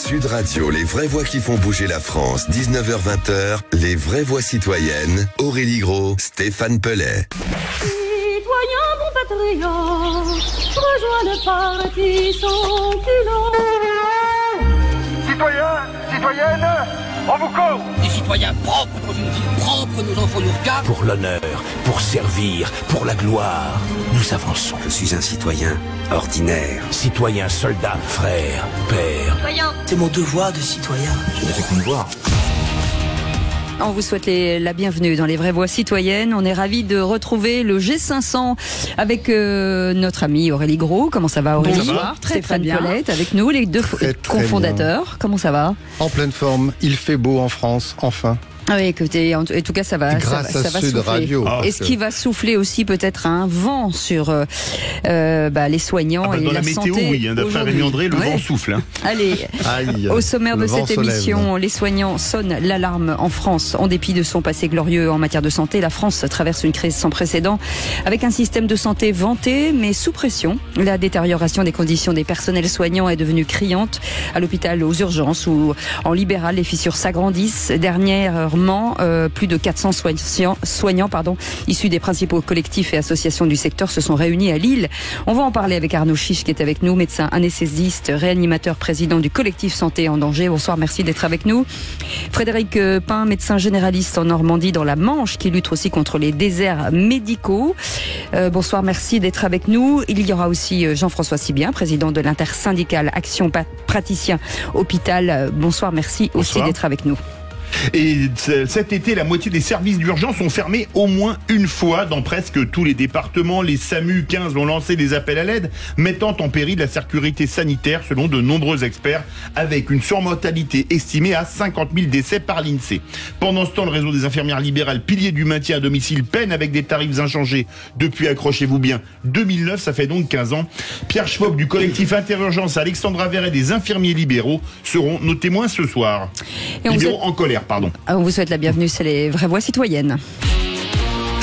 Sud Radio, les vraies voix qui font bouger la France, 19h-20h, les vraies voix citoyennes, Aurélie Gros, Stéphane Pellet. Citoyens, bons patriotes, rejoins le parti sans culot. Citoyens, citoyennes, on vous court. Des citoyens propres dans une ville propre, nos enfants nous regardent. Pour l'honneur, pour servir, pour la gloire, nous avançons. Je suis un citoyen ordinaire. Citoyen, soldat, frère, père. Citoyens. C'est mon devoir de citoyen. Je n'ai fait qu'une voix. On vous souhaite la bienvenue dans les vraies voix citoyennes. On est ravis de retrouver le G500 avec notre amie Aurélie Gros. Comment ça va, Aurélie? Bonsoir, Stéphane Pellet avec nous, les deux cofondateurs. Bien. Comment ça va? En pleine forme. Il fait beau en France, enfin. Ah oui, écoutez, en tout cas, ça va, grâce ça va Sud souffler. Radio. Est-ce qu'il va souffler aussi peut-être un vent sur les soignants et dans la météo, santé? Oui, d'après Rémi André, le vent souffle. Hein. Allez, au sommaire de cette émission, lève. les soignants sonnent l'alarme en France. En dépit de son passé glorieux en matière de santé, la France traverse une crise sans précédent avec un système de santé vanté mais sous pression. La détérioration des conditions des personnels soignants est devenue criante. À l'hôpital, aux urgences ou en libéral, les fissures s'agrandissent. Dernièrement, plus de 400 soignants issus des principaux collectifs et associations du secteur se sont réunis à Lille. On va en parler avec Arnaud Chiche qui est avec nous, médecin anesthésiste, réanimateur, président du collectif Santé en danger. Bonsoir, merci d'être avec nous. Frédéric Pain, médecin généraliste en Normandie dans la Manche, qui lutte aussi contre les déserts médicaux. Bonsoir, merci d'être avec nous. Il y aura aussi Jean-François Sibien, président de l'intersyndicale Action Praticien Hôpital. Bonsoir, merci aussi d'être avec nous. Et cet été, la moitié des services d'urgence sont fermés au moins une fois dans presque tous les départements. Les SAMU 15 ont lancé des appels à l'aide, mettant en péril la sécurité sanitaire selon de nombreux experts, avec une surmortalité estimée à 50 000 décès par l'INSEE. Pendant ce temps, le réseau des infirmières libérales, pilier du maintien à domicile, peine avec des tarifs inchangés depuis, accrochez-vous bien, 2009, ça fait donc 15 ans. Pierre Schwab du collectif Interurgence, Alexandra Verret des infirmiers libéraux seront nos témoins ce soir. Libéraux en colère. Pardon. On vous souhaite la bienvenue, c'est les vraies voix citoyennes.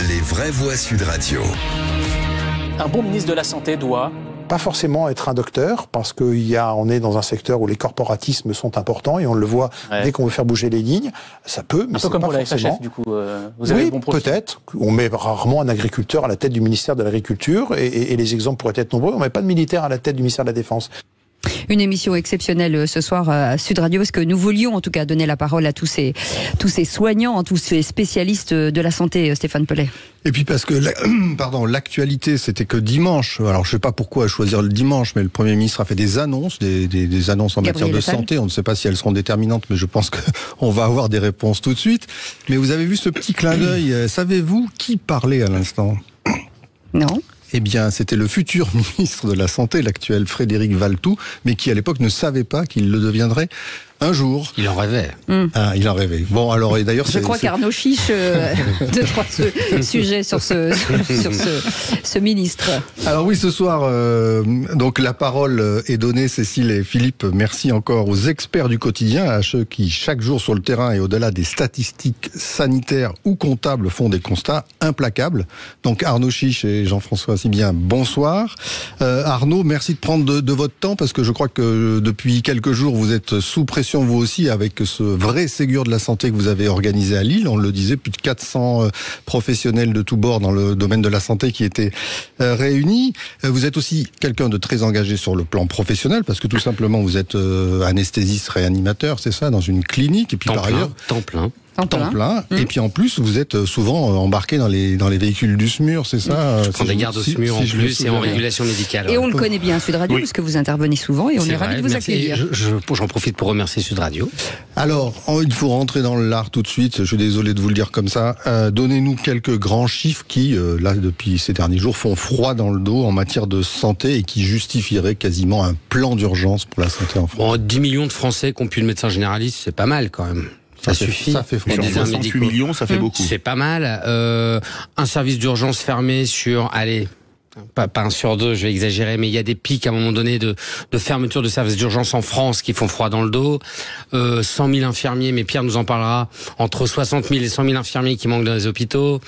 Les vraies voix Sud Radio. Un bon ministre de la Santé doit... Pas forcément être un docteur, parce on est dans un secteur où les corporatismes sont importants et on le voit dès qu'on veut faire bouger les lignes. Ça peut, mais c'est pas forcément. Un peu comme pour la FHF, du coup. Vous avez le bon profil. Peut-être. On met rarement un agriculteur à la tête du ministère de l'Agriculture et les exemples pourraient être nombreux. On met pas de militaire à la tête du ministère de la Défense. Une émission exceptionnelle ce soir à Sud Radio parce que nous voulions en tout cas donner la parole à tous ces soignants, tous ces spécialistes de la santé, Stéphane Pellet. Et puis parce que l'actualité c'était que dimanche, alors je sais pas pourquoi choisir le dimanche, mais le Premier ministre a fait des annonces, des annonces en matière de santé. On ne sait pas si elles seront déterminantes, mais je pense qu'on va avoir des réponses tout de suite. Mais vous avez vu ce petit clin d'œil, savez-vous qui parlait à l'instant? Non. Eh bien, c'était le futur ministre de la Santé, l'actuel Frédéric Valletoux, mais qui à l'époque ne savait pas qu'il le deviendrait un jour. Il en rêvait. Ah, il en rêvait. Bon, alors, et d'ailleurs, je crois qu'Arnaud Chiche, deux, trois sujets sur ce ministre. Alors oui, ce soir, donc la parole est donnée, Cécile et Philippe, merci encore aux experts du quotidien, à ceux qui, chaque jour sur le terrain et au-delà des statistiques sanitaires ou comptables, font des constats implacables. Donc Arnaud Chiche et Jean-François Sibien, bonsoir. Arnaud, merci de prendre de votre temps, parce que je crois que depuis quelques jours, vous êtes sous pression vous aussi avec ce vrai Ségur de la santé que vous avez organisé à Lille. On le disait, plus de 400 professionnels de tous bords dans le domaine de la santé qui étaient réunis. Vous êtes aussi quelqu'un de très engagé sur le plan professionnel, parce que tout simplement vous êtes anesthésiste réanimateur, c'est ça, dans une clinique, et puis par ailleurs temps plein. Temps plein. Et puis en plus, vous êtes souvent embarqué dans les véhicules du SMUR, c'est ça? Je prends des gardes au SMUR en plus et en régulation médicale. Et on le connaît bien, Sud Radio, parce que vous intervenez souvent et on est ravis de vous accueillir. J'en profite pour remercier Sud Radio. Alors, il faut rentrer dans l'art tout de suite, je suis désolé de vous le dire comme ça. Donnez-nous quelques grands chiffres qui, là, depuis ces derniers jours, font froid dans le dos en matière de santé et qui justifieraient quasiment un plan d'urgence pour la santé en France. Bon, 10 millions de Français qui ont plus de médecin généraliste, c'est pas mal quand même. Ça suffit. Ça fait froid. 68 millions, ça fait beaucoup. C'est pas mal. Un service d'urgence fermé sur, Pas 1 sur 2, je vais exagérer, mais il y a des pics à un moment donné de fermeture de services d'urgence en France qui font froid dans le dos. 100 000 infirmiers, mais Pierre nous en parlera, entre 60 000 et 100 000 infirmiers qui manquent dans les hôpitaux.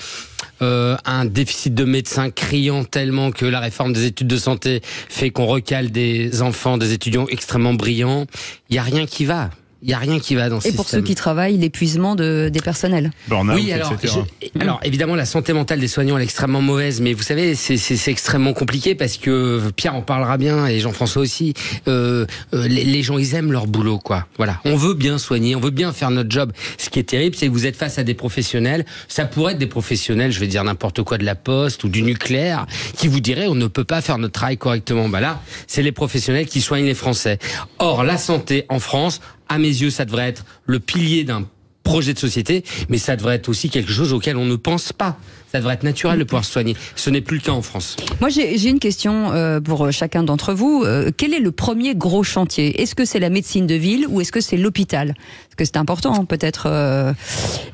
Un déficit de médecins criant tellement que la réforme des études de santé fait qu'on recale des enfants, des étudiants extrêmement brillants. Il n'y a rien qui va. Il n'y a rien qui va dans ce système. Et pour ceux qui travaillent, l'épuisement des personnels. Burn-out, oui, alors évidemment, la santé mentale des soignants elle est extrêmement mauvaise, mais vous savez, c'est extrêmement compliqué parce que Pierre en parlera bien et Jean-François aussi. Les gens, ils aiment leur boulot, quoi. Voilà, on veut bien soigner, on veut bien faire notre job. Ce qui est terrible, c'est que vous êtes face à des professionnels. Ça pourrait être des professionnels, je vais dire n'importe quoi, de la poste ou du nucléaire, qui vous diraient on ne peut pas faire notre travail correctement. Bah là, c'est les professionnels qui soignent les Français. Or, la santé en France, à mes yeux, ça devrait être le pilier d'un projet de société, mais ça devrait être aussi quelque chose auquel on ne pense pas. Ça devrait être naturel de pouvoir se soigner. Ce n'est plus le cas en France. Moi, j'ai une question pour chacun d'entre vous. Quel est le premier gros chantier? Est-ce que c'est la médecine de ville ou est-ce que c'est l'hôpital? Parce que c'est important, peut-être.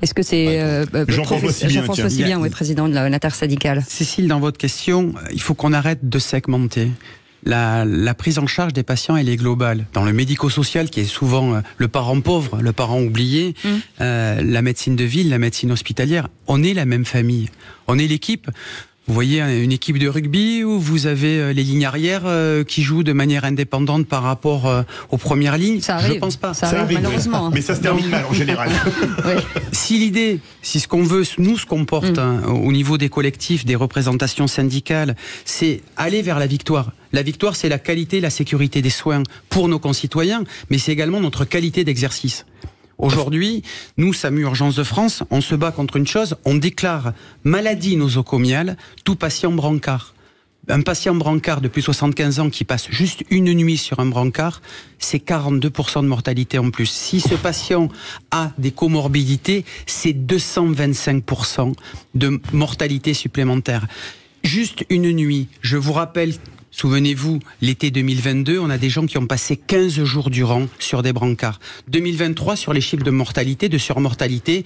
Est-ce que c'est Jean-François Sibien, président de l'intersyndicale? Cécile, dans votre question, il faut qu'on arrête de segmenter. La prise en charge des patients, elle est globale. Dans le médico-social, qui est souvent le parent pauvre, le parent oublié, la médecine de ville, la médecine hospitalière, on est la même famille. On est l'équipe. Vous voyez une équipe de rugby où vous avez les lignes arrières qui jouent de manière indépendante par rapport aux premières lignes. Ça arrive. Je pense pas. Ça arrive malheureusement. Mais ça se termine mal en général. Oui. Si ce qu'on veut, nous, ce qu'on porte au niveau des collectifs, des représentations syndicales, c'est aller vers la victoire. La victoire, c'est la qualité et la sécurité des soins pour nos concitoyens, mais c'est également notre qualité d'exercice. Aujourd'hui, nous, SAMU Urgences de France, on se bat contre une chose, on déclare maladie nosocomiale, tout patient brancard. Un patient brancard de plus de 75 ans qui passe juste une nuit sur un brancard, c'est 42% de mortalité en plus. Si ce patient a des comorbidités, c'est 225% de mortalité supplémentaire. Juste une nuit. Je vous rappelle, souvenez-vous, l'été 2022, on a des gens qui ont passé 15 jours durant sur des brancards. 2023, sur les chiffres de mortalité, de surmortalité,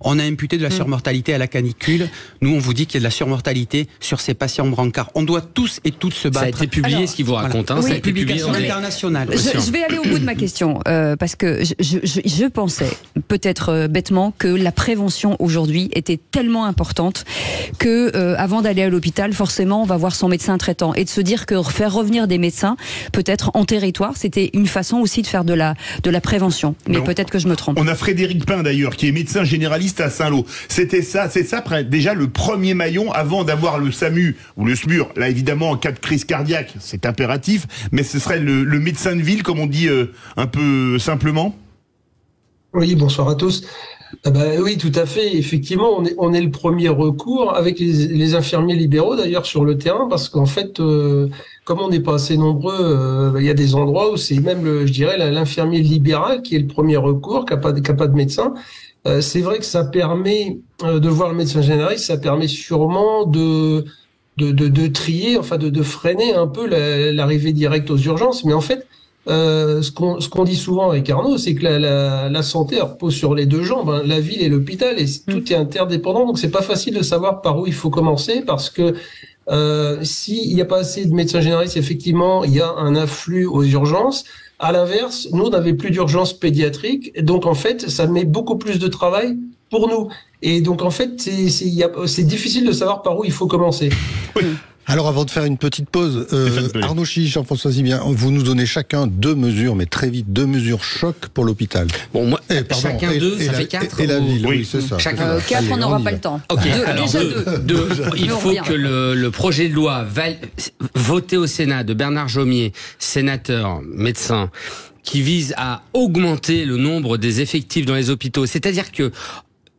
on a imputé de la surmortalité à la canicule. Nous, on vous dit qu'il y a de la surmortalité sur ces patients brancards. On doit tous et toutes se battre. Ça a été publié, ce qu'il vous raconte. Voilà. Ça a été publié à l'international. Je vais aller au bout de ma question, parce que je pensais, peut-être bêtement, que la prévention aujourd'hui était tellement importante que avant d'aller à l'hôpital, forcément, on va voir son médecin traitant. Et de se dire que faire revenir des médecins, peut-être en territoire, c'était une façon aussi de faire de la prévention. Mais peut-être que je me trompe. On a Frédéric Pain d'ailleurs, qui est médecin généraliste à Saint-Lô. C'est ça déjà le premier maillon avant d'avoir le SAMU ou le SMUR. Là évidemment en cas de crise cardiaque, c'est impératif, mais ce serait le médecin de ville, comme on dit un peu simplement. Oui, bonsoir à tous. Oui, tout à fait. Effectivement, on est le premier recours avec les infirmiers libéraux d'ailleurs sur le terrain, parce qu'en fait, comme on n'est pas assez nombreux, il y a des endroits où c'est même, je dirais, l'infirmier libéral qui est le premier recours, qui a pas de médecin. C'est vrai que ça permet de voir le médecin généraliste, ça permet sûrement de trier, enfin de freiner un peu l'arrivée directe aux urgences, mais en fait, ce qu'on dit souvent avec Arnaud, c'est que la santé repose sur les deux jambes, hein, la ville et l'hôpital, et tout est interdépendant, donc c'est pas facile de savoir par où il faut commencer, parce que s'il n'y a pas assez de médecins généralistes, effectivement, il y a un afflux aux urgences. À l'inverse, nous, on n'avait plus d'urgence pédiatrique, donc en fait, ça met beaucoup plus de travail pour nous. Et donc en fait, c'est difficile de savoir par où il faut commencer. Oui. Alors avant de faire une petite pause, Arnaud Chiche, Jean-François Sibien, vous nous donnez chacun 2 mesures, mais très vite, 2 mesures choc pour l'hôpital. Bon, moi, chacun 2, ça fait 4. Et la ville, oui, c'est ça. Chacun 4, on n'aura pas le temps. Ok, alors deux. Il faut que le projet de loi voté au Sénat de Bernard Jomier, sénateur, médecin, qui vise à augmenter le nombre des effectifs dans les hôpitaux. C'est-à-dire que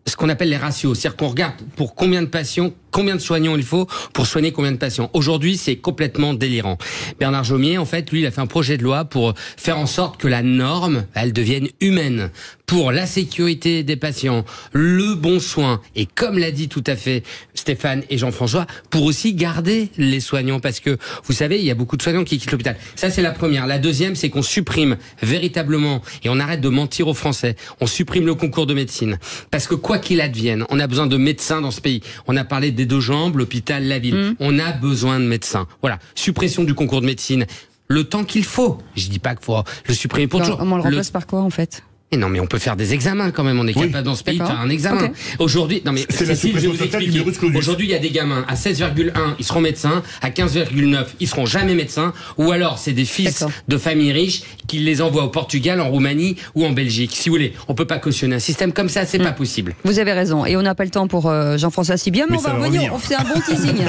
ce qu'on appelle les ratios, c'est-à-dire qu'on regarde pour combien de patients, combien de soignants il faut pour soigner combien de patients. Aujourd'hui, c'est complètement délirant. Bernard Jomier, en fait, lui, il a fait un projet de loi pour faire en sorte que la norme, elle devienne humaine, pour la sécurité des patients, le bon soin, et comme l'a dit tout à fait Stéphane et Jean-François, pour aussi garder les soignants, parce que, vous savez, il y a beaucoup de soignants qui quittent l'hôpital. Ça, c'est la première. La deuxième, c'est qu'on supprime véritablement, et on arrête de mentir aux Français, on supprime le concours de médecine. Parce que quoi qu'il advienne, on a besoin de médecins dans ce pays. On a parlé des deux jambes, l'hôpital, la ville. On a besoin de médecins. Voilà. Suppression du concours de médecine. Le temps qu'il faut. Je dis pas qu'il faut le supprimer pour toujours. On le remplace par quoi, en fait? Et non, mais on peut faire des examens quand même. On est capable dans ce pays de faire un examen. Okay. Aujourd'hui, non mais Cécile, je vais vous expliquer. Aujourd'hui, il y a des gamins à 16,1, ils seront médecins. À 15,9, ils seront jamais médecins. Ou alors, c'est des fils de familles riches qui les envoient au Portugal, en Roumanie ou en Belgique. Si vous voulez, on peut pas cautionner un système comme ça. C'est pas possible. Vous avez raison. Et on n'a pas le temps pour Jean-François Sibien, mais on va revenir. On fait un bon teasing.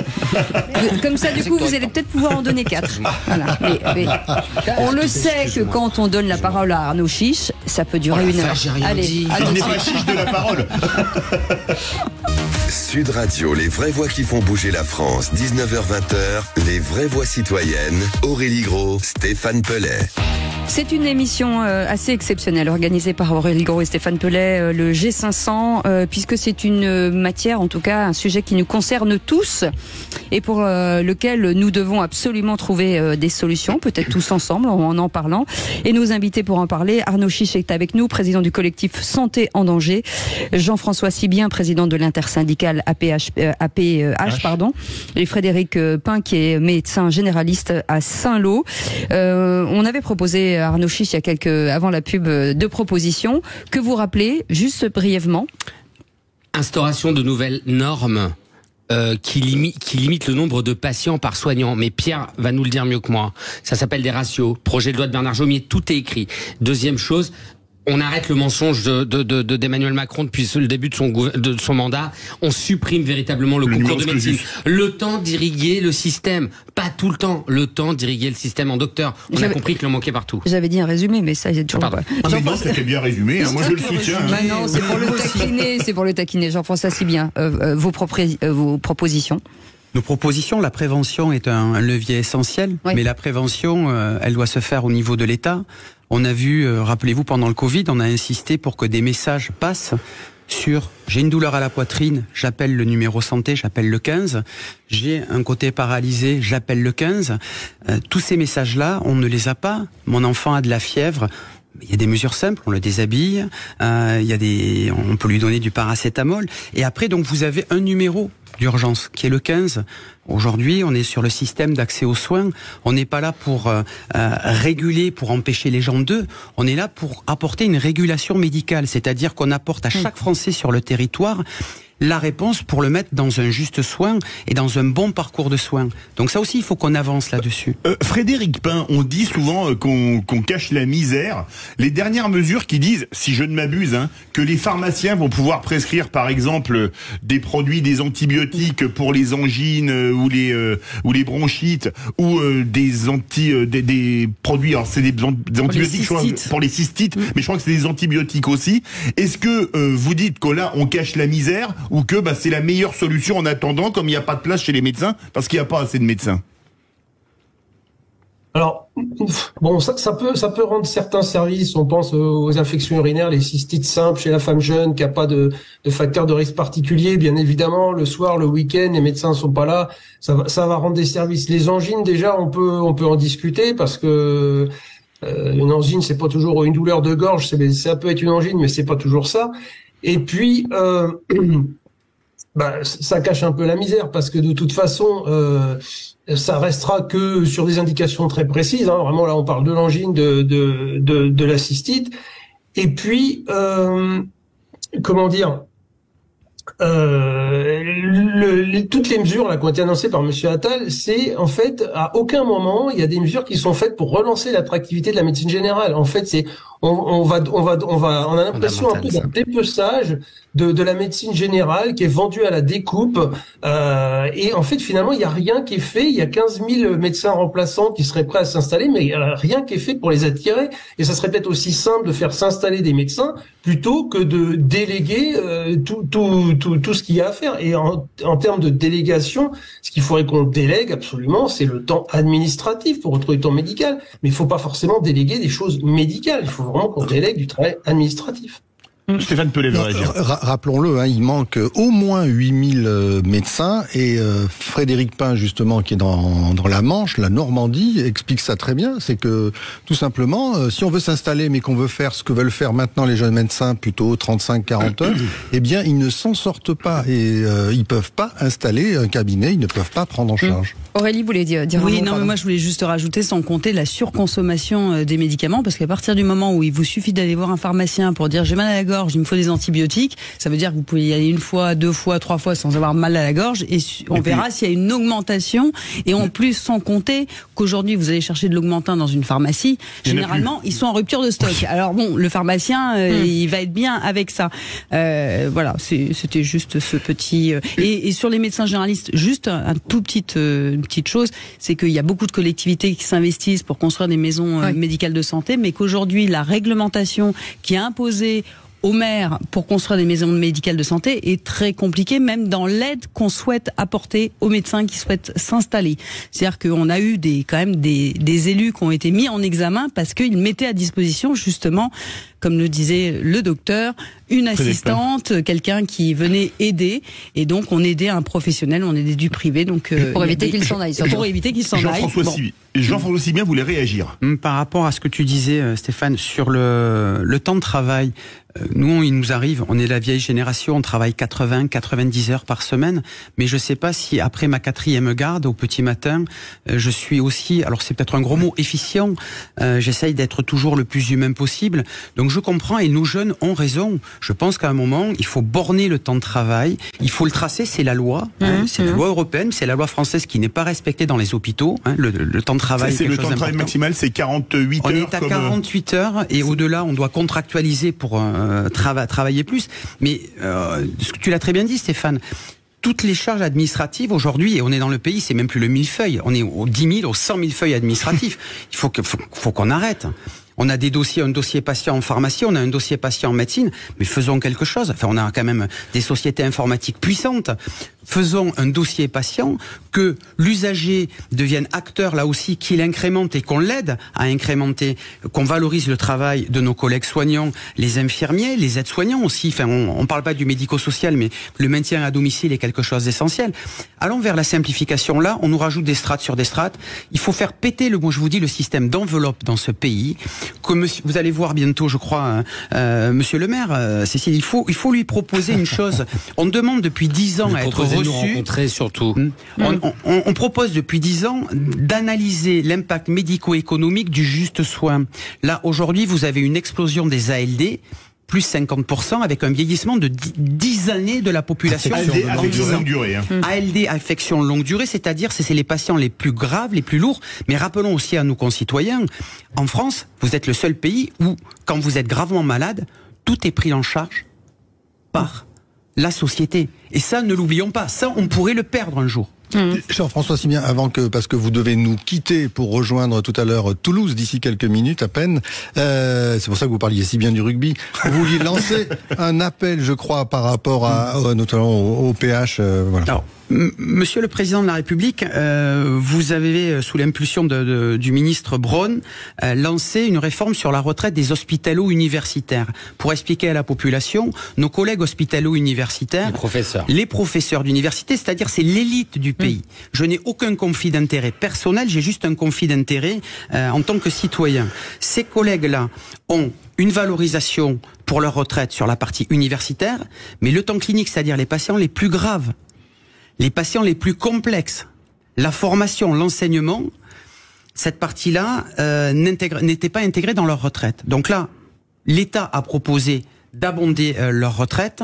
Comme ça, du coup, vous allez peut-être pouvoir en donner 4. Voilà. Mais on le sait que quand on donne la parole à Arnaud Chiche, ça peut durer une heure. Allez, je n'ai pas chiche de la parole. Sud Radio, les vraies voix qui font bouger la France, 19h-20h, les vraies voix citoyennes, Aurélie Gros, Stéphane Pellet. C'est une émission assez exceptionnelle organisée par Aurélie Gros et Stéphane Pellet, le G500, puisque c'est une matière, en tout cas un sujet qui nous concerne tous et pour lequel nous devons absolument trouver des solutions, peut-être tous ensemble en parlant. Et nos invités pour en parler, Arnaud Chiche est avec nous, président du collectif Santé en danger, Jean-François Sibien, président de l'intersyndicale APH, et Frédéric Pain, qui est médecin généraliste à Saint-Lô. On avait proposé Arnaud Chiche, avant la pub, 2 propositions que vous rappelez juste brièvement. Instauration de nouvelles normes qui limitent le nombre de patients par soignant. Mais Pierre va nous le dire mieux que moi. Ça s'appelle des ratios. Projet de loi de Bernard Jomier, tout est écrit. Deuxième chose, on arrête le mensonge d'Emmanuel Macron depuis le début de son mandat. On supprime véritablement le concours de médecine. Le temps d'irriguer le système. Pas tout le temps. Le temps d'irriguer le système en docteur. On a compris qu'il en manquait partout. J'avais dit un résumé, mais ça, il y a toujours pas. Mais non, c'était bien résumé. Moi, je le soutiens. Non, c'est pour le taquiner. C'est pour le taquiner. Jean-François Sibien, vos propositions. Nos propositions, la prévention est un levier essentiel, mais la prévention, elle doit se faire au niveau de l'État. On a vu, rappelez-vous, pendant le Covid, on a insisté pour que des messages passent sur « j'ai une douleur à la poitrine, j'appelle le numéro santé, j'appelle le 15 », « j'ai un côté paralysé, j'appelle le 15 ». Tous ces messages-là, on ne les a pas. Mon enfant a de la fièvre. Il y a des mesures simples, on le déshabille, on peut lui donner du paracétamol. Et après, donc, vous avez un numéro d'urgence qui est le 15. Aujourd'hui, on est sur le système d'accès aux soins. On n'est pas là pour réguler, pour empêcher les gens d'eux. On est là pour apporter une régulation médicale, c'est-à-dire qu'on apporte à chaque Français sur le territoire la réponse pour le mettre dans un juste soin et dans un bon parcours de soins. Donc ça aussi, il faut qu'on avance là-dessus. Frédéric Pain, on dit souvent qu'on cache la misère. Les dernières mesures qui disent, si je ne m'abuse, que les pharmaciens vont pouvoir prescrire, par exemple, des produits, des antibiotiques pour les angines ou les bronchites, ou des produits, alors c'est des antibiotiques pour les cystites, mais je crois que c'est des antibiotiques aussi. Est-ce que vous dites que là, on cache la misère, ou que c'est la meilleure solution en attendant, comme il n'y a pas de place chez les médecins, parce qu'il n'y a pas assez de médecins? Alors, bon, ça peut rendre certains services, on pense aux infections urinaires, les cystites simples chez la femme jeune qui n'a pas de facteur de risque particulier. Bien évidemment, le soir, le week-end, les médecins ne sont pas là. Ça va rendre des services. Les angines, déjà, on peut en discuter parce que une angine, c'est pas toujours une douleur de gorge. Ça peut être une angine, mais c'est pas toujours ça. Et puis, ça cache un peu la misère parce que de toute façon, ça restera que sur des indications très précises. Vraiment, là, on parle de l'angine, de la cystite. Et puis, comment dire, toutes les mesures là qui ont été annoncées par Monsieur Attal, c'est en fait à aucun moment il y a des mesures qui sont faites pour relancer l'attractivité de la médecine générale. En fait, c'est on a l'impression un peu d'un dépeçage de la médecine générale qui est vendue à la découpe. Et en fait, finalement, il y a rien qui est fait. Il y a 15 000 médecins remplaçants qui seraient prêts à s'installer, mais il y a rien qui est fait pour les attirer. Et ça serait peut-être aussi simple de faire s'installer des médecins plutôt que de déléguer tout ce qu'il y a à faire. Et en termes de délégation, ce qu'il faudrait qu'on délègue absolument, c'est le temps administratif pour retrouver le temps médical. Mais il faut pas forcément déléguer des choses médicales. Il faut vraiment qu'on délègue du travail administratif. Stéphane Pellet veut réagir. Rappelons-le, il manque au moins 8000 médecins et Frédéric Pin, justement, qui est dans la Manche, la Normandie, explique ça très bien. C'est que, tout simplement, si on veut s'installer mais qu'on veut faire ce que veulent faire maintenant les jeunes médecins, plutôt 35-40 heures, eh bien, ils ne s'en sortent pas et ils peuvent pas installer un cabinet, ils ne peuvent pas prendre en charge. Aurélie voulait dire oui, un mot, non, mais moi je voulais juste rajouter, sans compter la surconsommation des médicaments, parce qu'à partir du moment où il vous suffit d'aller voir un pharmacien pour dire j'ai mal à la gorge, il me faut des antibiotiques, ça veut dire que vous pouvez y aller 1 fois, 2 fois, 3 fois sans avoir mal à la gorge, et on verra s'il y a une augmentation, et en plus sans compter qu'aujourd'hui vous allez chercher de l'augmentin dans une pharmacie, généralement ils sont en rupture de stock. Alors bon, le pharmacien il va être bien avec ça. Voilà, c'était juste ce petit... Et sur les médecins généralistes, juste un tout une petite chose, c'est qu'il y a beaucoup de collectivités qui s'investissent pour construire des maisons médicales de santé, mais qu'aujourd'hui, la réglementation qui est imposée aux maires pour construire des maisons médicales de santé est très compliquée, même dans l'aide qu'on souhaite apporter aux médecins qui souhaitent s'installer. C'est-à-dire qu'on a eu quand même des élus qui ont été mis en examen parce qu'ils mettaient à disposition, justement, comme le disait le docteur, une assistante, quelqu'un qui venait aider, et donc on aidait un professionnel, on aidait du privé, donc pour éviter qu'il s'en aille. Pour éviter qu'il s'en aille. Jean-François Sibien voulait réagir. Par rapport à ce que tu disais, Stéphane, sur le temps de travail, nous, il nous arrive, on est la vieille génération, on travaille 80-90 heures par semaine, mais je sais pas si après ma 4e garde au petit matin, je suis aussi, alors c'est peut-être un gros mot, efficient, j'essaye d'être toujours le plus humain possible, donc je comprends et nos jeunes ont raison. Je pense qu'à un moment, il faut borner le temps de travail, il faut le tracer, c'est la loi, c'est la loi européenne, c'est la loi française qui n'est pas respectée dans les hôpitaux, le temps de travail. C'est le temps de travail maximal, c'est 48 heures. On est à 48 heures et au-delà, on doit contractualiser pour travailler plus. Mais tu l'as très bien dit, Stéphane. Toutes les charges administratives aujourd'hui, et on est dans le pays, c'est même plus le millefeuille, on est aux 10 000, aux 100 000 feuilles administratifs. Il faut qu'on arrête. On a des dossiers, un dossier patient en pharmacie, on a un dossier patient en médecine, mais faisons quelque chose. Enfin, on a quand même des sociétés informatiques puissantes. Faisons un dossier patient, que l'usager devienne acteur là aussi, qu'il incrémente et qu'on l'aide à incrémenter, qu'on valorise le travail de nos collègues soignants, les infirmiers, les aides-soignants aussi. Enfin, on parle pas du médico-social, mais le maintien à domicile est quelque chose d'essentiel. Allons vers la simplification. Là, on nous rajoute des strates sur des strates. Il faut faire péter je vous dis, le système d'enveloppe dans ce pays. Comme vous allez voir bientôt, je crois, Monsieur le maire, Cécile, il faut lui proposer une chose. On demande depuis 10 ans à être reçu. Surtout. On propose depuis 10 ans d'analyser l'impact médico-économique du juste soin. Là, aujourd'hui, vous avez une explosion des ALD, plus 50%, avec un vieillissement de 10 années de la population. ALD, affection longue durée. ALD, affection longue durée, c'est-à-dire c'est les patients les plus graves, les plus lourds. Mais rappelons aussi à nos concitoyens, en France, vous êtes le seul pays où, quand vous êtes gravement malade, tout est pris en charge par la société. Et ça, ne l'oublions pas. Ça, on pourrait le perdre un jour. Jean-François Sibien, parce que vous devez nous quitter pour rejoindre tout à l'heure Toulouse d'ici quelques minutes à peine. C'est pour ça que vous parliez si bien du rugby. Vous vouliez lancer un appel, je crois, par rapport notamment au PH. Voilà. Alors, Monsieur le Président de la République, vous avez, sous l'impulsion du ministre Braun, lancé une réforme sur la retraite des hospitalo-universitaires. Pour expliquer à la population, nos collègues hospitalo-universitaires, les professeurs d'université, c'est-à-dire c'est l'élite du pays. Je n'ai aucun conflit d'intérêt personnel, j'ai juste un conflit d'intérêt en tant que citoyen. Ces collègues-là ont une valorisation pour leur retraite sur la partie universitaire, mais le temps clinique, c'est-à-dire les patients les plus graves, les patients les plus complexes, la formation, l'enseignement, cette partie-là n'était pas intégrée dans leur retraite. Donc là, l'État a proposé d'abonder leur retraite.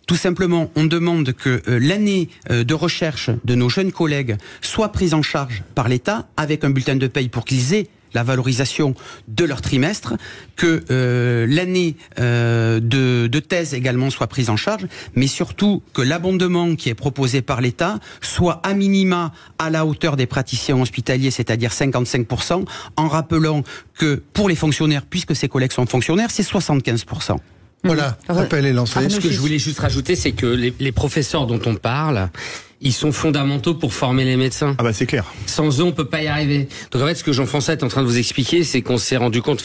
Tout simplement, on demande que l'année de recherche de nos jeunes collègues soit prise en charge par l'État avec un bulletin de paye pour qu'ils aient la valorisation de leur trimestre, que l'année de thèse également soit prise en charge, mais surtout que l'abondement qui est proposé par l'État soit à minima à la hauteur des praticiens hospitaliers, c'est-à-dire 55%, en rappelant que pour les fonctionnaires, puisque ces collègues sont fonctionnaires, c'est 75%. Voilà, appel est lancé. Ce que je voulais juste rajouter, c'est que les professeurs dont on parle, ils sont fondamentaux pour former les médecins. Ah bah c'est clair. Sans eux, on peut pas y arriver. Donc en fait, ce que Jean-François est en train de vous expliquer, c'est qu'on s'est rendu compte,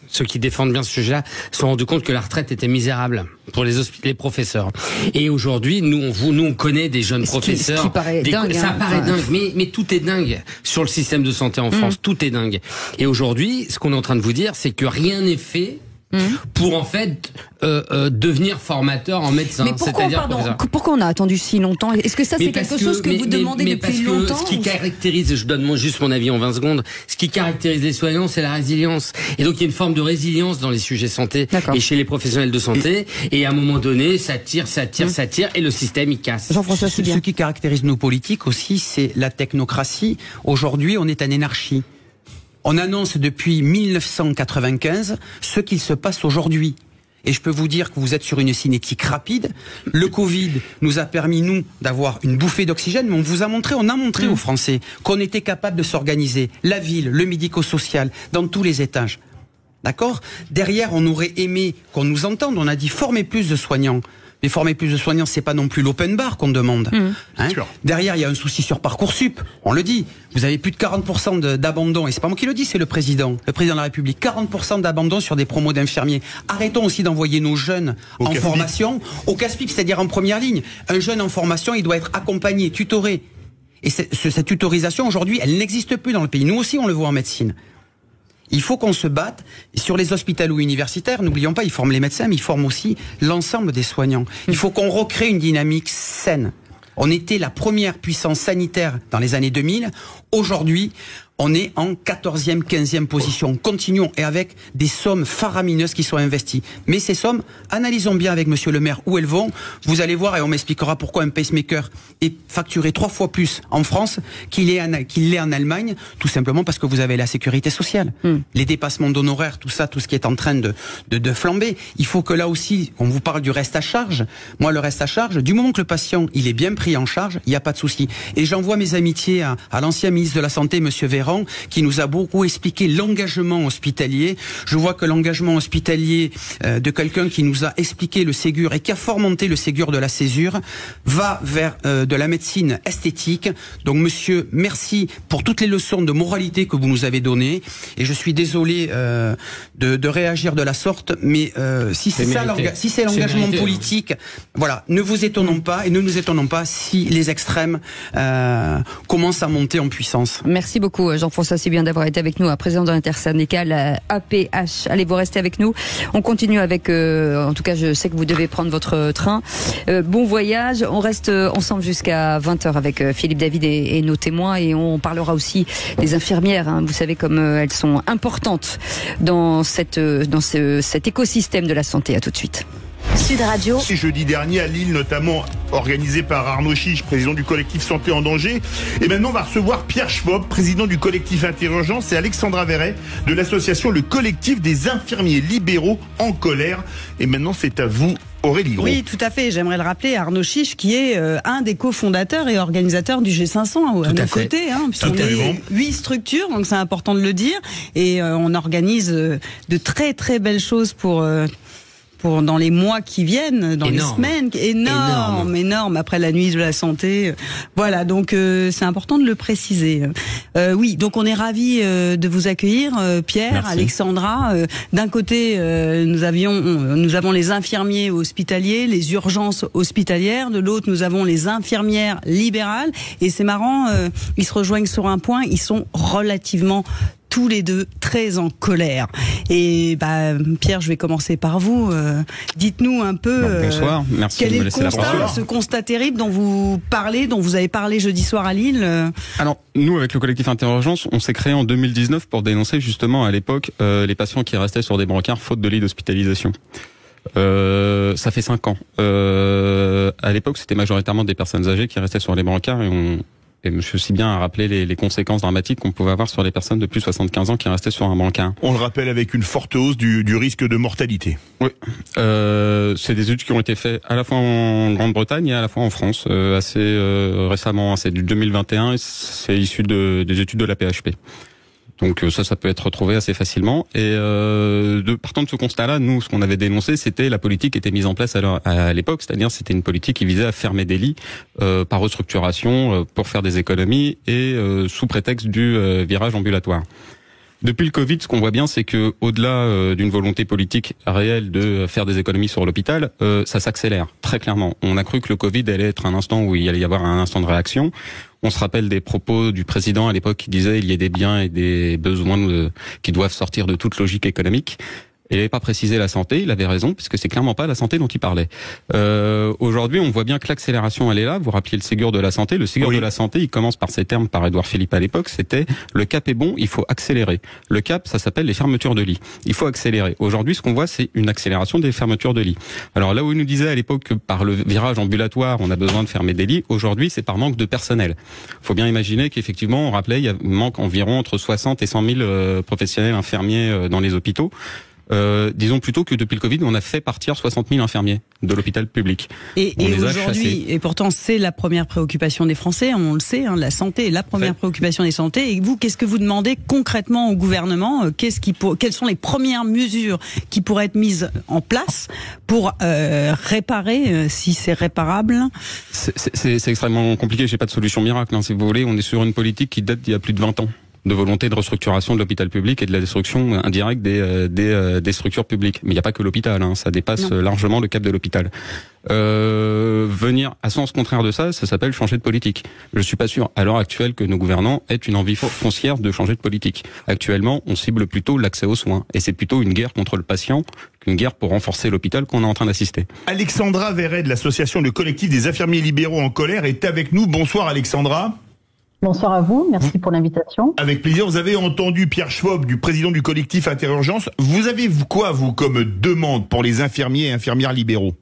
ceux qui défendent bien ce sujet-là, se sont rendus compte que la retraite était misérable pour les professeurs. Et aujourd'hui, nous on connaît des jeunes professeurs. Ce qui paraît dingue. Ça paraît dingue, mais tout est dingue sur le système de santé en France. Tout est dingue. Et aujourd'hui, ce qu'on est en train de vous dire, c'est que rien n'est fait pour en fait devenir formateur en médecin. Mais pourquoi on a attendu si longtemps? Est-ce que ça c'est quelque chose que vous demandez depuis longtemps? Ce qui caractérise, je donne juste mon avis en 20 secondes, ce qui caractérise les soignants, c'est la résilience. Et donc il y a une forme de résilience dans les sujets santé et chez les professionnels de santé. Et à un moment donné, ça tire, et le système il casse. Jean-François, ce qui caractérise nos politiques aussi, c'est la technocratie. Aujourd'hui, on est en anarchie. On annonce depuis 1995 ce qu'il se passe aujourd'hui. Et je peux vous dire que vous êtes sur une cinétique rapide. Le Covid nous a permis, nous, d'avoir une bouffée d'oxygène, mais on a montré aux Français qu'on était capable de s'organiser. La ville, le médico-social, dans tous les étages. D'accord ? Derrière, on aurait aimé qu'on nous entende. On a dit former plus de soignants. Mais former plus de soignants, c'est pas non plus l'open bar qu'on demande. Derrière, il y a un souci sur Parcoursup. On le dit. Vous avez plus de 40% d'abandon. Et c'est pas moi qui le dis, c'est le président de la République. 40% d'abandon sur des promos d'infirmiers. Arrêtons aussi d'envoyer nos jeunes en formation au CASPIP, c'est-à-dire en première ligne. Un jeune en formation, il doit être accompagné, tutoré. Et cette tutorisation, aujourd'hui, elle n'existe plus dans le pays. Nous aussi, on le voit en médecine. Il faut qu'on se batte sur les hospitalo universitaires. N'oublions pas, ils forment les médecins, mais ils forment aussi l'ensemble des soignants. Il faut qu'on recrée une dynamique saine. On était la première puissance sanitaire dans les années 2000. Aujourd'hui, on est en 14e, 15e position. Continuons, et avec des sommes faramineuses qui sont investies. Mais ces sommes, analysons bien avec monsieur le maire où elles vont. Vous allez voir et on m'expliquera pourquoi un pacemaker est facturé 3 fois plus en France qu'il l'est en Allemagne. Tout simplement parce que vous avez la sécurité sociale. Les dépassements d'honoraires, tout ça, tout ce qui est en train de flamber. Il faut que là aussi, on vous parle du reste à charge. Moi, le reste à charge, du moment que le patient, il est bien pris en charge, il n'y a pas de souci. Et j'envoie mes amitiés à l'ancien ministre de la Santé, monsieur Véran, qui nous a beaucoup expliqué l'engagement hospitalier. Je vois que l'engagement hospitalier de quelqu'un qui nous a expliqué le Ségur et qui a fomenté le Ségur de la césure va vers de la médecine esthétique. Donc monsieur, merci pour toutes les leçons de moralité que vous nous avez données. Et je suis désolé de réagir de la sorte, mais si c'est l'engagement politique, voilà, ne vous étonnons pas et ne nous étonnons pas si les extrêmes commencent à monter en puissance. Merci beaucoup Jean-François, c'est bien d'avoir été avec nous, président de l'intersyndicale APH. Allez, vous restez avec nous. On continue avec, en tout cas je sais que vous devez prendre votre train. Bon voyage, on reste ensemble jusqu'à 20h avec Philippe David et nos témoins, et on parlera aussi des infirmières. Vous savez comme elles sont importantes dans cet écosystème de la santé. À tout de suite. Sud Radio. Et jeudi dernier à Lille, notamment organisé par Arnaud Chiche, président du collectif Santé en danger. Et maintenant, on va recevoir Pierre Schwab, président du collectif Interurgence, et Alexandra Verret de l'association Le Collectif des infirmiers libéraux en colère. Et maintenant, c'est à vous, Aurélie Gros. Oui, tout à fait. J'aimerais le rappeler, Arnaud Chiche, qui est un des cofondateurs et organisateurs du G500 à nos côtés. On est 8 structures, donc c'est important de le dire. Et on organise de très très belles choses pour dans les mois qui viennent, dans les semaines. Énorme, après la nuit de la santé. Voilà, donc c'est important de le préciser. Oui, donc on est ravis de vous accueillir, Pierre, merci. Alexandra. D'un côté, nous avons les infirmiers hospitaliers, les urgences hospitalières. De l'autre, nous avons les infirmières libérales. Et c'est marrant, ils se rejoignent sur un point, ils sont relativement tous les deux très en colère. Et Pierre, je vais commencer par vous. Dites-nous un peu bonsoir. Merci quel de me est laisser la parole. ce constat terrible dont vous avez parlé jeudi soir à Lille. Alors, nous, avec le collectif Interurgence, on s'est créé en 2019 pour dénoncer justement à l'époque les patients qui restaient sur des brancards faute de lit d'hospitalisation. Ça fait 5 ans. À l'époque, c'était majoritairement des personnes âgées qui restaient sur les brancards, et M. Sibien a rappelé les conséquences dramatiques qu'on pouvait avoir sur les personnes de plus de 75 ans qui restaient sur un brancard. On le rappelle avec une forte hausse du risque de mortalité. Oui, c'est des études qui ont été faites à la fois en Grande-Bretagne et à la fois en France, assez récemment. C'est du 2021 et c'est issu des études de la PHP. Donc ça peut être retrouvé assez facilement. Et partant de ce constat-là, nous, ce qu'on avait dénoncé, c'était la politique qui était mise en place à l'époque, c'est-à-dire c'était une politique qui visait à fermer des lits par restructuration pour faire des économies et sous prétexte du virage ambulatoire. Depuis le Covid, ce qu'on voit bien, c'est que au-delà d'une volonté politique réelle de faire des économies sur l'hôpital, ça s'accélère très clairement. On a cru que le Covid allait être un instant où il allait y avoir un instant de réaction. On se rappelle des propos du président à l'époque qui disait il y a des biens et des besoins qui doivent sortir de toute logique économique. Il n'avait pas précisé la santé, il avait raison, puisque c'est clairement pas la santé dont il parlait. Aujourd'hui, on voit bien que l'accélération, elle est là. Vous rappeliez le Ségur de la santé. Le Ségur de la santé, il commence par ces termes par Édouard Philippe à l'époque, c'était le cap est bon, il faut accélérer. Le cap, ça s'appelle les fermetures de lits. Il faut accélérer. Aujourd'hui, ce qu'on voit, c'est une accélération des fermetures de lits. Alors là où il nous disait à l'époque que par le virage ambulatoire, on a besoin de fermer des lits, aujourd'hui, c'est par manque de personnel. Il faut bien imaginer qu'effectivement, on rappelait, il manque environ entre 60 et 100 000 professionnels infirmiers dans les hôpitaux. Disons plutôt que depuis le Covid, on a fait partir 60 000 infirmiers de l'hôpital public. Et aujourd'hui, et pourtant c'est la première préoccupation des Français, on le sait, la santé est la première préoccupation des santé. Et vous, qu'est-ce que vous demandez concrètement au gouvernement ? Quelles sont les premières mesures qui pourraient être mises en place pour réparer, si c'est réparable ? C'est extrêmement compliqué, j'ai pas de solution miracle. Si vous voulez, on est sur une politique qui date d'il y a plus de 20 ans. De volonté de restructuration de l'hôpital public et de la destruction indirecte des structures publiques. Mais il n'y a pas que l'hôpital, ça dépasse largement le cap de l'hôpital. Venir à sens contraire de ça s'appelle changer de politique. Je suis pas sûr, à l'heure actuelle, que nos gouvernants aient une envie foncière de changer de politique. Actuellement, on cible plutôt l'accès aux soins. Et c'est plutôt une guerre contre le patient qu'une guerre pour renforcer l'hôpital qu'on est en train d'assister. Alexandra Verret de l'association de collectif des infirmiers libéraux en colère est avec nous. Bonsoir Alexandra. Bonsoir à vous, merci pour l'invitation. Avec plaisir, vous avez entendu Pierre Schwab, du président du collectif Interurgence. Vous avez quoi, vous, comme demande pour les infirmiers et infirmières libéraux ?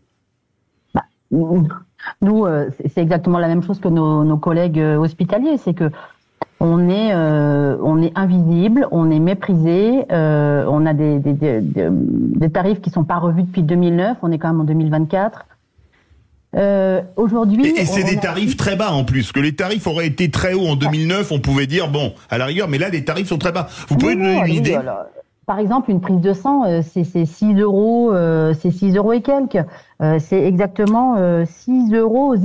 Nous, c'est exactement la même chose que nos collègues hospitaliers, c'est que on est invisible, on est méprisé, on a des tarifs qui sont pas revus depuis 2009, on est quand même en 2024. Aujourd'hui, et c'est des tarifs très bas en plus, que les tarifs auraient été très hauts en 2009, on pouvait dire bon, à la rigueur, mais là les tarifs sont très bas. Vous pouvez nous donner une idée ? Par exemple, une prise de sang, c'est 6 euros, c'est 6 euros et quelques. C'est exactement 6,08 euros.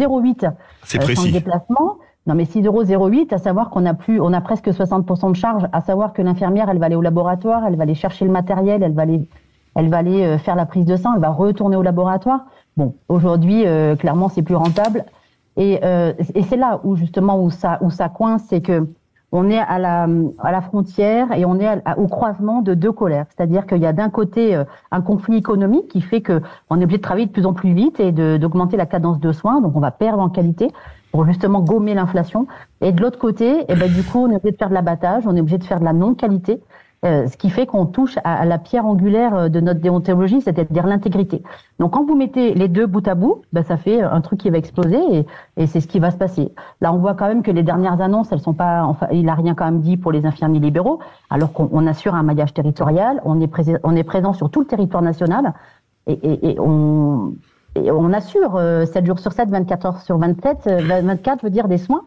C'est précis. Sans déplacement. Non, mais 6,08 euros, à savoir on a presque 60% de charge, à savoir que l'infirmière, elle va aller au laboratoire, elle va aller chercher le matériel, elle va aller faire la prise de sang, elle va retourner au laboratoire. Bon, aujourd'hui, clairement, c'est plus rentable. Et c'est là où justement où ça coince, c'est que on est à la frontière et on est au croisement de deux colères. C'est-à-dire qu'il y a d'un côté un conflit économique qui fait que on est obligé de travailler de plus en plus vite et d'augmenter la cadence de soins, donc on va perdre en qualité pour justement gommer l'inflation. Et de l'autre côté, du coup, on est obligé de faire de l'abattage, on est obligé de faire de la non-qualité. Ce qui fait qu'on touche à la pierre angulaire de notre déontologie, c'est-à-dire l'intégrité. Donc quand vous mettez les deux bout à bout, ça fait un truc qui va exploser et c'est ce qui va se passer. Là, on voit quand même que les dernières annonces, elles sont pas, il a rien quand même dit pour les infirmiers libéraux, alors qu'on assure un maillage territorial, on est présent sur tout le territoire national et on assure 7 jours sur 7, 24 heures sur 24 veut dire des soins.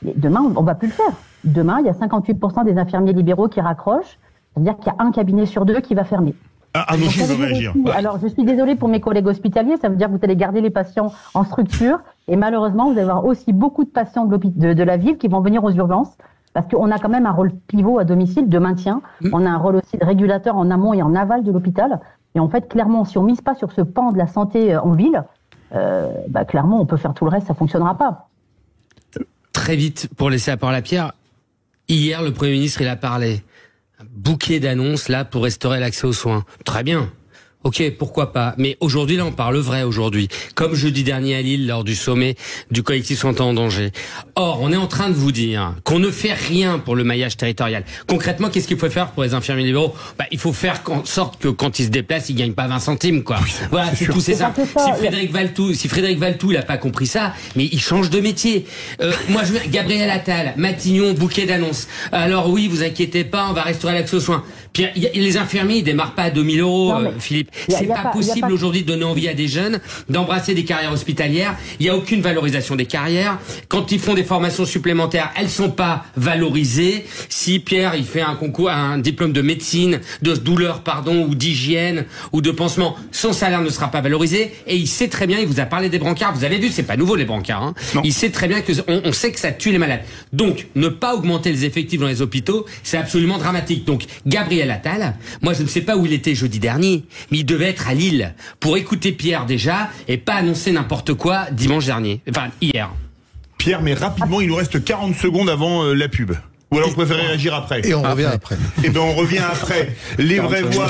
Et demain, on va plus le faire. Demain, il y a 58% des infirmiers libéraux qui raccrochent. C'est-à-dire qu'il y a un cabinet sur deux qui va fermer. Je veux réagir. Alors, je suis désolée pour mes collègues hospitaliers. Ça veut dire que vous allez garder les patients en structure. Et malheureusement, vous allez avoir aussi beaucoup de patients de la ville qui vont venir aux urgences. Parce qu'on a quand même un rôle pivot à domicile de maintien. On a un rôle aussi de régulateur en amont et en aval de l'hôpital. Et en fait, clairement, si on mise pas sur ce pan de la santé en ville, clairement, on peut faire tout le reste, ça fonctionnera pas. Très vite, pour laisser la parole à Pierre, hier, le Premier ministre, il a parlé. Un bouquet d'annonces, là, pour restaurer l'accès aux soins. Très bien. Ok, pourquoi pas. Mais aujourd'hui, là, on parle vrai aujourd'hui. Comme jeudi dernier à Lille, lors du sommet du collectif Santé en danger. Or, on est en train de vous dire qu'on ne fait rien pour le maillage territorial. Concrètement, qu'est-ce qu'il faut faire pour les infirmiers libéraux ? Il faut faire en sorte que quand ils se déplacent, ils gagnent pas 20 centimes, quoi. Voilà, c'est tout, c'est ça. Si Frédéric Valtou, il a pas compris ça, mais il change de métier. Moi, Gabriel Attal, Matignon, bouquet d'annonces. Alors oui, vous inquiétez pas, on va restaurer l'accès aux soins. Pierre, les infirmiers, ils démarrent pas à 2000 €, Philippe. C'est pas possible aujourd'hui de donner envie à des jeunes d'embrasser des carrières hospitalières. Il y a aucune valorisation des carrières. Quand ils font des formations supplémentaires, elles sont pas valorisées. Si Pierre, il fait un concours, un diplôme de médecine, de douleur, ou d'hygiène, ou de pansement, son salaire ne sera pas valorisé. Et il sait très bien, il vous a parlé des brancards. Vous avez vu, c'est pas nouveau les brancards. Hein. Il sait très bien que on sait que ça tue les malades. Donc, ne pas augmenter les effectifs dans les hôpitaux, c'est absolument dramatique. Donc, Gabriel Attal, moi je ne sais pas où il était jeudi dernier, mais il devait être à Lille pour écouter Pierre déjà et pas annoncer n'importe quoi dimanche dernier. Enfin, hier. Pierre, mais rapidement, il nous reste 40 secondes avant la pub. Ou alors vous préférez réagir après? Et on revient après. Eh ben on revient après. Les vraies voix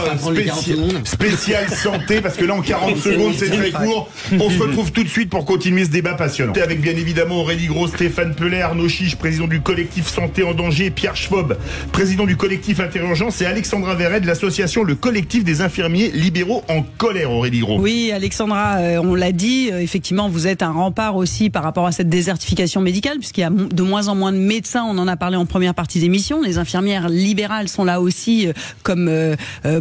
spéciales santé, parce que là en 40 secondes c'est très court. On se retrouve tout de suite pour continuer ce débat passionnant. Avec bien évidemment Aurélie Gros, Stéphane Pellet, Arnaud Chiche, président du collectif Santé en danger, Pierre Schwab, président du collectif Interurgence, et Alexandra Verret de l'association Le Collectif des infirmiers libéraux en colère. Aurélie Gros. Oui, Alexandra, on l'a dit, effectivement vous êtes un rempart aussi par rapport à cette désertification médicale, puisqu'il y a de moins en moins de médecins, on en a parlé en première partie d'émission. Les infirmières libérales sont là aussi comme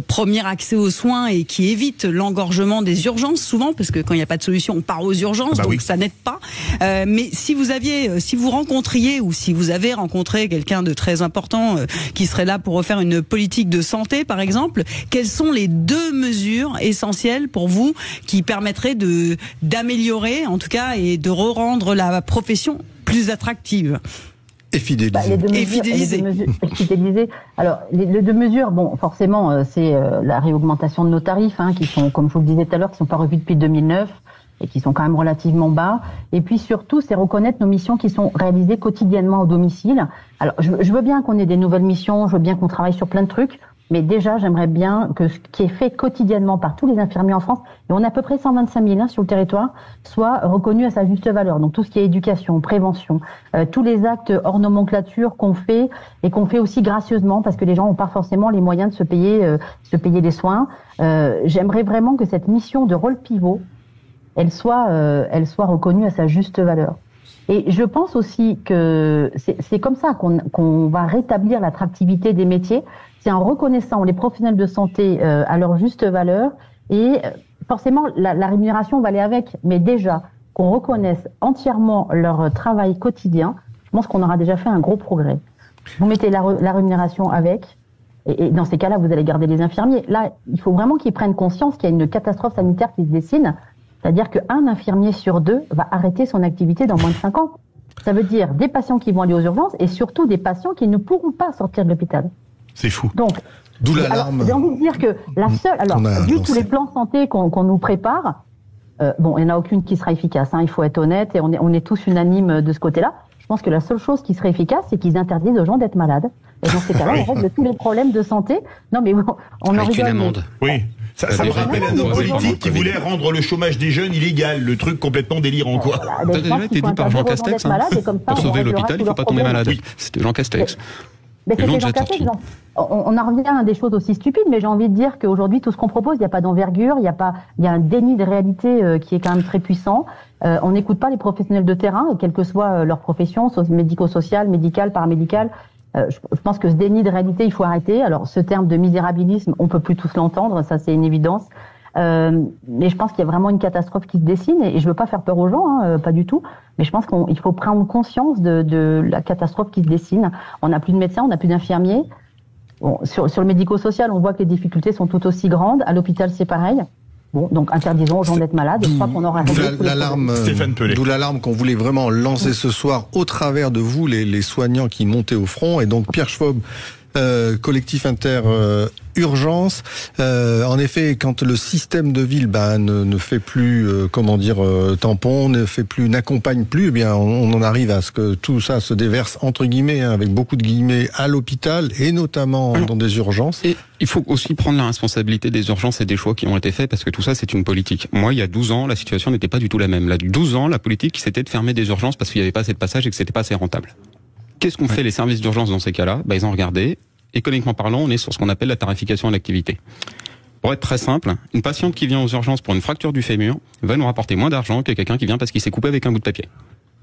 premier accès aux soins et qui évitent l'engorgement des urgences souvent, parce que quand il n'y a pas de solution, on part aux urgences, donc ça n'aide pas. Mais si vous rencontriez ou si vous avez rencontré quelqu'un de très important qui serait là pour refaire une politique de santé, par exemple, quelles sont les 2 mesures essentielles pour vous qui permettraient d'améliorer, en tout cas, et de rendre la profession plus attractive? Et fidéliser. Fidéliser. Alors, les 2 mesures, bon, forcément, c'est la réaugmentation de nos tarifs, qui sont, comme je vous le disais tout à l'heure, qui sont pas revus depuis 2009 et qui sont quand même relativement bas. Et puis surtout, c'est reconnaître nos missions qui sont réalisées quotidiennement au domicile. Alors, je veux bien qu'on ait des nouvelles missions, je veux bien qu'on travaille sur plein de trucs. Mais déjà, j'aimerais bien que ce qui est fait quotidiennement par tous les infirmiers en France, et on a à peu près 125 000 sur le territoire, soit reconnu à sa juste valeur. Donc tout ce qui est éducation, prévention, tous les actes hors nomenclature qu'on fait et qu'on fait aussi gracieusement, parce que les gens n'ont pas forcément les moyens de se payer des soins. J'aimerais vraiment que cette mission de rôle pivot, elle soit reconnue à sa juste valeur. Et je pense aussi que c'est comme ça qu'on va rétablir l'attractivité des métiers. C'est en reconnaissant les professionnels de santé à leur juste valeur, et forcément la rémunération va aller avec, mais déjà qu'on reconnaisse entièrement leur travail quotidien, je pense qu'on aura déjà fait un gros progrès. Vous mettez la rémunération avec, et dans ces cas-là, vous allez garder les infirmiers. Là, il faut vraiment qu'ils prennent conscience qu'il y a une catastrophe sanitaire qui se dessine, c'est-à-dire qu'un infirmier sur 2 va arrêter son activité dans moins de 5 ans. Ça veut dire des patients qui vont aller aux urgences et surtout des patients qui ne pourront pas sortir de l'hôpital. C'est fou. Donc, d'où l'alarme. J'ai envie de dire que la seule, vu tous les plans santé qu'on nous prépare, bon, il n'y en a aucune qui sera efficace, il faut être honnête, et on est tous unanimes de ce côté-là. Je pense que la seule chose qui serait efficace, c'est qu'ils interdisent aux gens d'être malades. Et dans ces cas-là, on règle tous les problèmes de santé. Non, mais on en rigole. Une amende. Oui. Ça me rappelle un homme politique qui voulait rendre le chômage des jeunes illégal, le truc complètement délirant, quoi. Ça a déjà été dit par Jean Castex. Pour sauver l'hôpital, il ne faut pas tomber malade. C'était Jean Castex. Mais c'était Jean Castex. On en revient à des choses aussi stupides, mais j'ai envie de dire qu'aujourd'hui, tout ce qu'on propose, il n'y a pas d'envergure, il y a un déni de réalité qui est quand même très puissant. On n'écoute pas les professionnels de terrain, quelle que soit leur profession, médico-sociale, médicale, paramédicale. Je pense que ce déni de réalité, il faut arrêter. Alors, ce terme de misérabilisme, on peut plus tous l'entendre, ça c'est une évidence. Mais je pense qu'il y a vraiment une catastrophe qui se dessine, et je veux pas faire peur aux gens, pas du tout. Mais je pense qu'il faut prendre conscience de la catastrophe qui se dessine. On n'a plus de médecins, on n'a plus d'infirmiers. Bon, sur le médico-social, on voit que les difficultés sont tout aussi grandes. À l'hôpital, c'est pareil. Bon, donc interdisons aux gens d'être malades. Je crois qu'on aura d'où l'alarme qu'on voulait vraiment lancer ce soir au travers de vous, les soignants qui montaient au front. Et donc Pierre Schwab, collectif Interurgence. En effet, quand le système de ville ne fait plus tampon, n'accompagne plus, eh bien on en arrive à ce que tout ça se déverse entre guillemets, avec beaucoup de guillemets, à l'hôpital et notamment dans des urgences. Et il faut aussi prendre la responsabilité des urgences et des choix qui ont été faits, parce que tout ça c'est une politique. Moi, il y a 12 ans, la situation n'était pas du tout la même. Là, 12 ans, la politique c'était de fermer des urgences parce qu'il n'y avait pas assez de passages et que c'était pas assez rentable. Qu'est-ce qu'ont fait les services d'urgence dans ces cas-là? Ils ont regardé. Économiquement parlant, on est sur ce qu'on appelle la tarification à l'activité. Pour être très simple, une patiente qui vient aux urgences pour une fracture du fémur va nous rapporter moins d'argent que quelqu'un qui vient parce qu'il s'est coupé avec un bout de papier.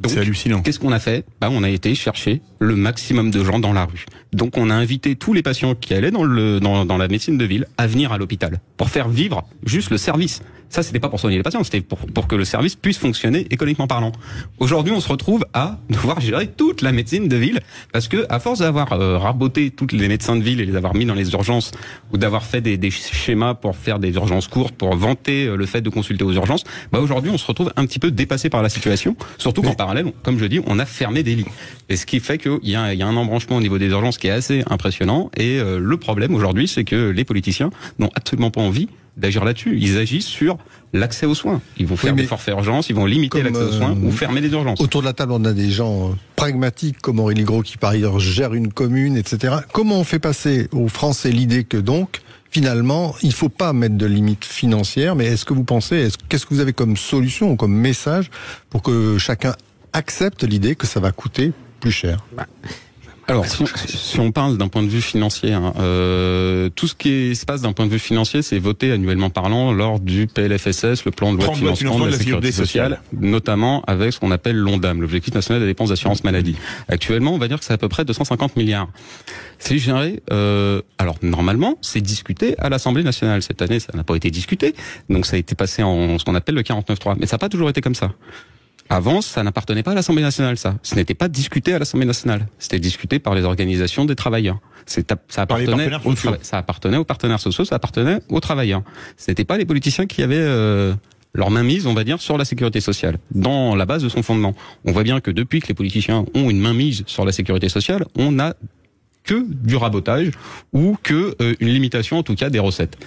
C'est hallucinant. Qu'est-ce qu'on a fait? On a été chercher le maximum de gens dans la rue. Donc on a invité tous les patients qui allaient dans la médecine de ville à venir à l'hôpital pour faire vivre juste le service. Ça, c'était pas pour soigner les patients, c'était pour que le service puisse fonctionner économiquement parlant. Aujourd'hui, on se retrouve à devoir gérer toute la médecine de ville parce que, à force d'avoir raboté tous les médecins de ville et les avoir mis dans les urgences ou d'avoir fait des schémas pour faire des urgences courtes, pour vanter le fait de consulter aux urgences, aujourd'hui, on se retrouve un petit peu dépassé par la situation. Surtout qu'en parallèle, comme je dis, on a fermé des lits. Et ce qui fait qu'il y a un embranchement au niveau des urgences qui est assez impressionnant. Et le problème aujourd'hui, c'est que les politiciens n'ont absolument pas envie d'agir là-dessus. Ils agissent sur l'accès aux soins. Ils vont faire des forfaits urgences, ils vont limiter l'accès aux soins ou fermer des urgences. Autour de la table, on a des gens pragmatiques comme Aurélie Gros qui par ailleurs gère une commune, etc. Comment on fait passer aux Français l'idée que donc, finalement, il ne faut pas mettre de limites financières, mais est-ce que vous pensez, qu'est-ce que vous avez comme solution ou comme message pour que chacun accepte l'idée que ça va coûter plus cher? Alors, si on parle d'un point de vue financier, tout ce qui se passe d'un point de vue financier, c'est voté annuellement parlant lors du PLFSS, le plan de loi de financement de la sécurité sociale, notamment avec ce qu'on appelle l'ONDAM, l'Objectif national des dépenses d'assurance maladie. Actuellement, on va dire que c'est à peu près 250 milliards. C'est géré, alors normalement, c'est discuté à l'Assemblée nationale. Cette année, ça n'a pas été discuté, donc ça a été passé en ce qu'on appelle le 49.3. Mais ça n'a pas toujours été comme ça. Avant, ça n'appartenait pas à l'Assemblée nationale, ça. Ce n'était pas discuté à l'Assemblée nationale. C'était discuté par les organisations des travailleurs. Ça appartenait aux partenaires sociaux, ça appartenait aux travailleurs. Ce n'était pas les politiciens qui avaient leur mainmise, on va dire, sur la sécurité sociale, dans la base de son fondement. On voit bien que depuis que les politiciens ont une mainmise sur la sécurité sociale, on n'a que du rabotage ou que une limitation, en tout cas, des recettes.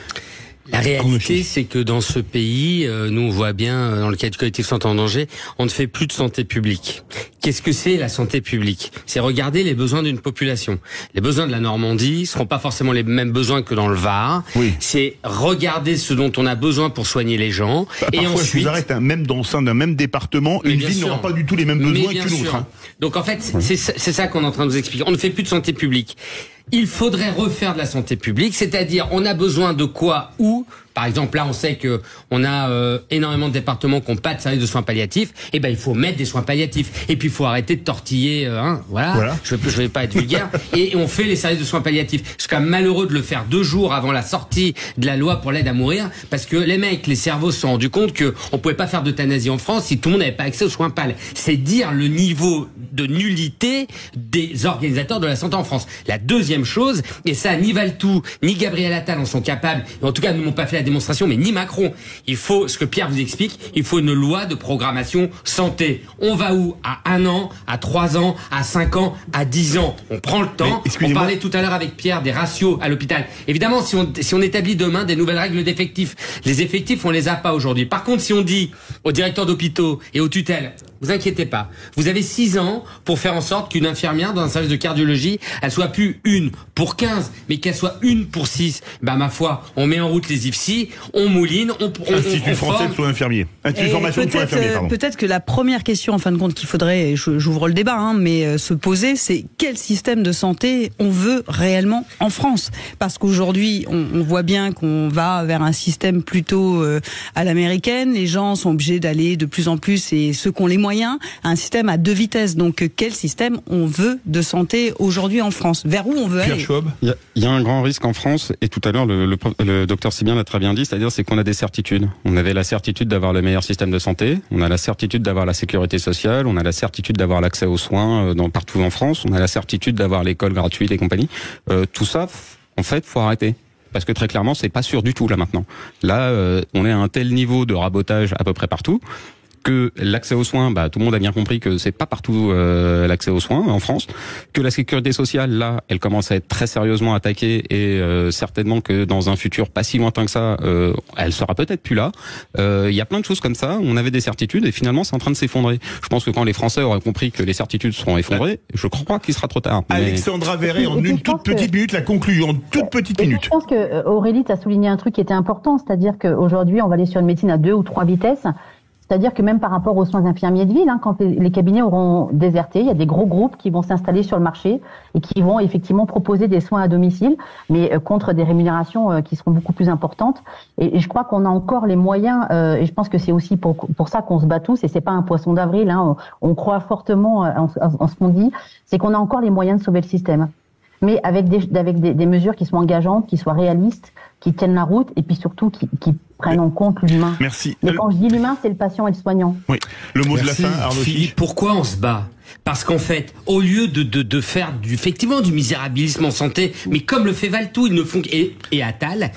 La réalité, c'est que dans ce pays, nous on voit bien, dans le cas du collectif Santé en danger, on ne fait plus de santé publique. Qu'est-ce que c'est la santé publique? C'est regarder les besoins d'une population. Les besoins de la Normandie seront pas forcément les mêmes besoins que dans le Var. Oui. C'est regarder ce dont on a besoin pour soigner les gens. Et parfois, ensuite, je vous arrête, même au sein d'un même département, une ville n'aura pas du tout les mêmes besoins qu'une autre. Donc en fait, c'est ça qu'on est en train de vous expliquer. On ne fait plus de santé publique. Il faudrait refaire de la santé publique, c'est-à-dire on a besoin de quoi, où. Par exemple, là, on sait que on a énormément de départements qui n'ont pas de service de soins palliatifs. Eh ben, il faut mettre des soins palliatifs. Et puis, il faut arrêter de tortiller. Voilà. Je vais pas être vulgaire. Et on fait les services de soins palliatifs. Je suis quand même malheureux de le faire 2 jours avant la sortie de la loi pour l'aide à mourir, parce que les mecs, les cerveaux se sont rendus compte que on pouvait pas faire d'euthanasie en France si tout le monde n'avait pas accès aux soins pal. C'est dire le niveau de nullité des organisateurs de la santé en France. La deuxième chose, et ça, ni Valtou, ni Gabriel Attal en sont capables. Et en tout cas, nous n'ont pas fait la démonstration, mais ni Macron. Il faut, ce que Pierre vous explique, il faut une loi de programmation santé. On va où? À 1 an, à 3 ans, à 5 ans, à 10 ans. On prend le temps. On parlait tout à l'heure avec Pierre des ratios à l'hôpital. Évidemment, si on établit demain des nouvelles règles d'effectifs, les effectifs, on les a pas aujourd'hui. Par contre, si on dit aux directeurs d'hôpitaux et aux tutelles, vous inquiétez pas, vous avez 6 ans pour faire en sorte qu'une infirmière dans un service de cardiologie, elle soit plus 1 pour 15, mais qu'elle soit 1 pour 6. Ben, ma foi, on met en route les IFSI, on mouline, Institut français de soins infirmiers. Institut de formation de soins infirmiers, pardon. Peut-être que la première question, en fin de compte, qu'il faudrait, j'ouvre le débat, mais se poser, c'est quel système de santé on veut réellement en France? Parce qu'aujourd'hui, on voit bien qu'on va vers un système plutôt à l'américaine. Les gens sont obligés d'aller de plus en plus, et ceux qui ont les moyens, un système à 2 vitesses. Donc, quel système on veut de santé aujourd'hui en France? Vers où on veut aller? Il y a un grand risque en France, et tout à l'heure, le docteur Sibien l'a très bien dit, c'est-à-dire c'est qu'on a des certitudes. On avait la certitude d'avoir le meilleur système de santé, on a la certitude d'avoir la sécurité sociale, on a la certitude d'avoir l'accès aux soins partout en France, on a la certitude d'avoir l'école gratuite et compagnie. Tout ça, en fait, faut arrêter. Parce que très clairement, c'est pas sûr du tout là maintenant. Là, on est à un tel niveau de rabotage à peu près partout, que l'accès aux soins, tout le monde a bien compris que c'est pas partout l'accès aux soins en France, que la sécurité sociale, là, elle commence à être très sérieusement attaquée, et certainement que dans un futur pas si lointain que ça, elle sera peut-être plus là. Il y a plein de choses comme ça, on avait des certitudes et finalement c'est en train de s'effondrer. Je pense que quand les Français auraient compris que les certitudes seront effondrées, je crois qu'il sera trop tard. Alexandra Verret, en une toute petite minute, la conclusion, en toute petite minute. Je pense que Aurélie, tu as souligné un truc qui était important, c'est-à-dire qu'aujourd'hui on va aller sur une médecine à 2 ou 3 vitesses. C'est-à-dire que même par rapport aux soins infirmiers de ville, quand les cabinets auront déserté, il y a des gros groupes qui vont s'installer sur le marché et qui vont effectivement proposer des soins à domicile, mais contre des rémunérations qui seront beaucoup plus importantes. Et je crois qu'on a encore les moyens, et je pense que c'est aussi pour ça qu'on se bat tous, et c'est pas un poisson d'avril, on croit fortement en ce qu'on dit, c'est qu'on a encore les moyens de sauver le système. Mais avec des mesures qui sont engageantes, qui soient réalistes, qui tiennent la route, et puis surtout qui prennent en compte l'humain. Merci. Mais quand je dis l'humain, c'est le patient et le soignant. Oui. Le mot de la fin, Arnaud Philippe, pourquoi on se bat? Parce qu'en fait, au lieu de faire effectivement du misérabilisme en santé, mais comme le fait Valtou, ils ne font et Attal,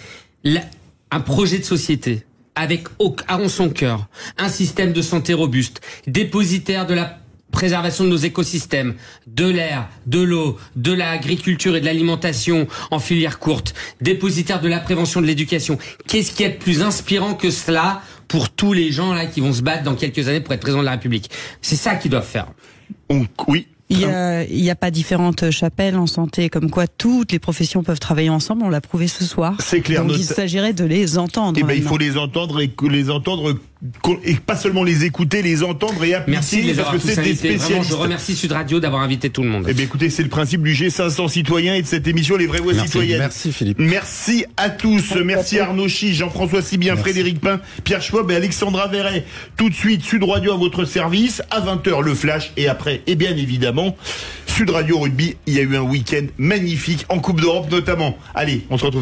un projet de société avec en son cœur un système de santé robuste, dépositaire de la préservation de nos écosystèmes, de l'air, de l'eau, de l'agriculture et de l'alimentation en filière courte, dépositaire de la prévention, de l'éducation. Qu'est-ce qui est de plus inspirant que cela pour tous les gens là qui vont se battre dans quelques années pour être président de la République? C'est ça qu'ils doivent faire. Oui. Il y a pas différentes chapelles en santé, comme quoi toutes les professions peuvent travailler ensemble. On l'a prouvé ce soir. C'est clair. Donc il s'agirait de les entendre. Eh ben, il faut les entendre et pas seulement les écouter, les entendre et appliquer. Merci de les avoir tous invités. Vraiment, je remercie Sud Radio d'avoir invité tout le monde. Eh bien, écoutez, c'est le principe du G500 citoyens et de cette émission Les Vraies Voix Citoyennes. Merci Philippe. Merci à tous. Merci Arnaud Chiche, Jean-François Sibien, Frédéric Pain, Pierre Schwab et Alexandra Verret. Tout de suite, Sud Radio à votre service. À 20h, le Flash. Et après, et bien évidemment, Sud Radio Rugby. Il y a eu un week-end magnifique en Coupe d'Europe notamment. Allez, on se retrouve tout